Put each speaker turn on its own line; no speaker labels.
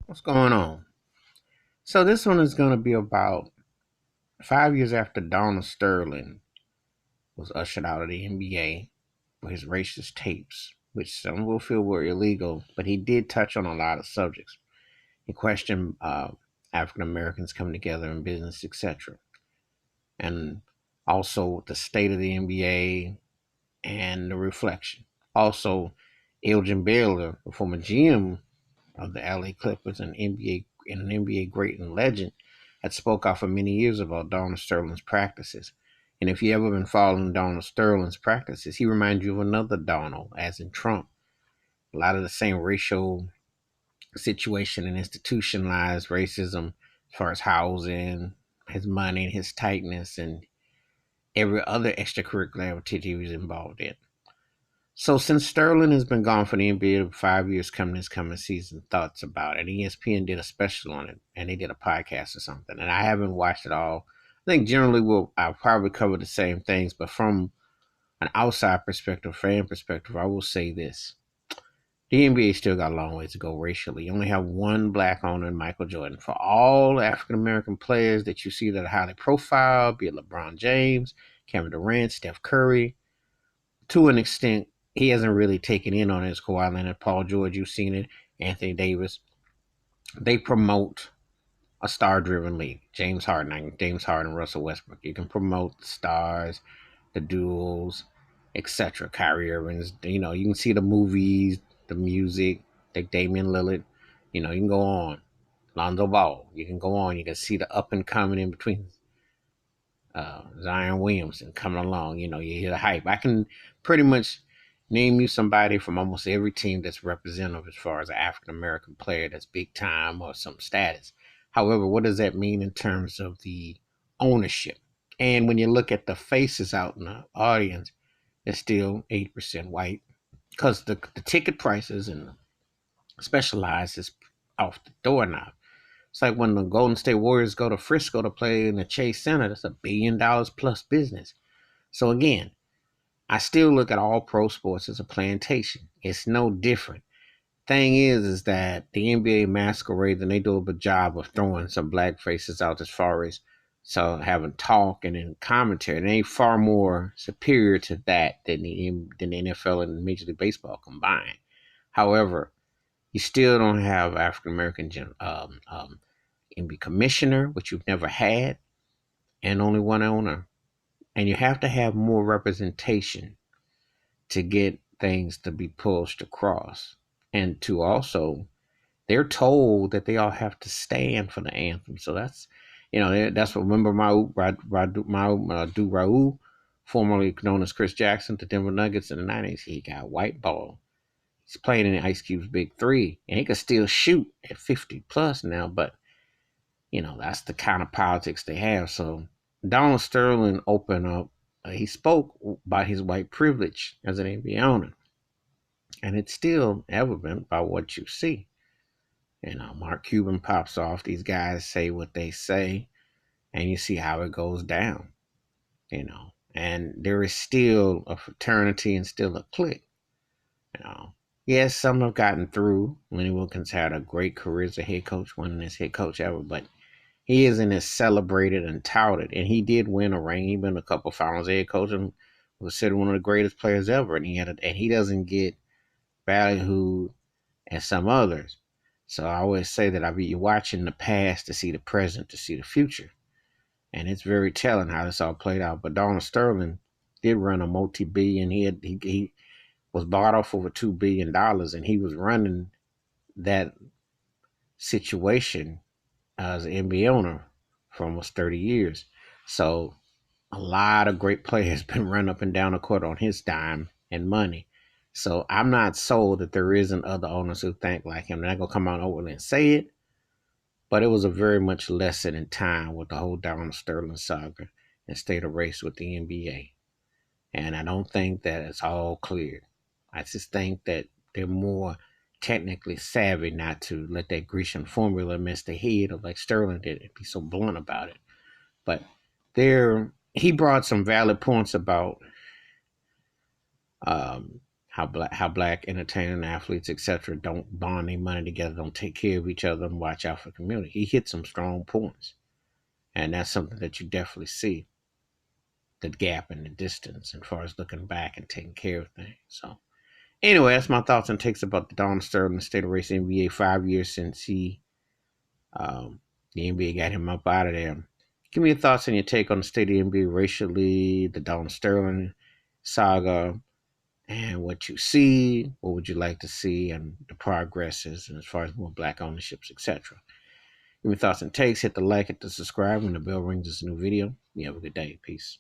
What's going on? So this one is going to be about 5 years after Donald Sterling was ushered out of the NBA for his racist tapes, which some will feel were illegal, but he did touch on a lot of subjects. He questioned African Americans coming together in business, etc., and also the state of the NBA and the reflection. Also, Elgin Baylor, the former GM of the LA Clippers and an NBA great and legend, had spoke out for many years about Donald Sterling's practices. And if you ever been following Donald Sterling's practices, he reminds you of another Donald, as in Trump. A lot of the same racial situation and institutionalized racism as far as housing, his money, his tightness, and every other extracurricular activity he was involved in. So since Sterling has been gone for the NBA 5 years coming this coming season, thoughts about it. ESPN did a special on it, and they did a podcast or something. And I haven't watched it all. I think generally I'll probably cover the same things, but from an outside perspective, fan perspective, I will say this: the NBA still got a long ways to go racially. You only have one black owner in Michael Jordan. For all African American players that you see that are highly profiled, be it LeBron James, Kevin Durant, Steph Curry, to an extent, he hasn't really taken in on his Kawhi Leonard, Paul George. You've seen it, Anthony Davis. They promote a star-driven league. James Harden, Russell Westbrook. You can promote the stars, the duels, etc. Kyrie Irving's. You can see the movies, the music, like Damian Lillard. You can go on. Lonzo Ball. You can go on. You can see the up and coming in between Zion Williamson coming along. You hear the hype. I can pretty much name you somebody from almost every team that's representative as far as an African American player that's big time or some status. However, what does that mean in terms of the ownership? And when you look at the faces out in the audience, it's still 80% white because the ticket prices and specialized is off the door now. It's like when the Golden State Warriors go to Frisco to play in the Chase Center, that's $1 billion plus business. So again, I still look at all pro sports as a plantation. It's no different. Thing is that the NBA masquerades and they do a good job of throwing some black faces out as far as so having talk and then commentary. And they far more superior to that than the NFL and Major League Baseball combined. However, you still don't have African American NBA commissioner, which you've never had, and only one owner. And you have to have more representation to get things to be pushed across. And to also, they're told that they all have to stand for the anthem. So that's what, remember Raul, formerly known as Chris Jackson, the Denver Nuggets in the 90s, he got white ball. He's playing in Ice Cube's Big Three, and he can still shoot at 50 plus now, but that's the kind of politics they have. So Donald Sterling opened up. He spoke about his white privilege as an NBA owner, and it's still evident by what you see. Mark Cuban pops off. These guys say what they say, and you see how it goes down. And there is still a fraternity and still a clique. You know, yes, some have gotten through. Lenny Wilkins had a great career as a head coach, winning his head coach ever, but he isn't as celebrated and touted. And he did win a ring. He been a couple finals head coach and was considered one of the greatest players ever. And he doesn't get ballyhooed as some others. So I always say that you're watching the past to see the present, to see the future. And it's very telling how this all played out. But Donald Sterling did run a multi-billion. He was bought off over $2 billion, and he was running that situation as an NBA owner for almost 30 years. So a lot of great players been run up and down the court on his dime and money. So I'm not sold that there isn't other owners who think like him. They're not gonna come out openly and say it, but it was a very much lesson in time with the whole Donald Sterling saga and state of race with the NBA. And I don't think that it's all clear. I just think that they're more technically savvy not to let that Grecian formula mess their head or like Sterling did and be so blunt about it. But he brought some valid points about how black entertainers and athletes, etc., don't bond their money together, don't take care of each other, and watch out for the community. He hit some strong points, and that's something that you definitely see the gap and the distance as far as looking back and taking care of things. So anyway, that's my thoughts and takes about the Donald Sterling State of Race NBA. 5 years since um, the NBA got him up out of there. Give me your thoughts and your take on the state of the NBA racially, the Donald Sterling saga, and what you see. What would you like to see, and the progresses, and as far as more black ownerships, etc. Give me thoughts and takes. Hit the like, hit the subscribe, when the bell rings. It's a new video. You have a good day. Peace.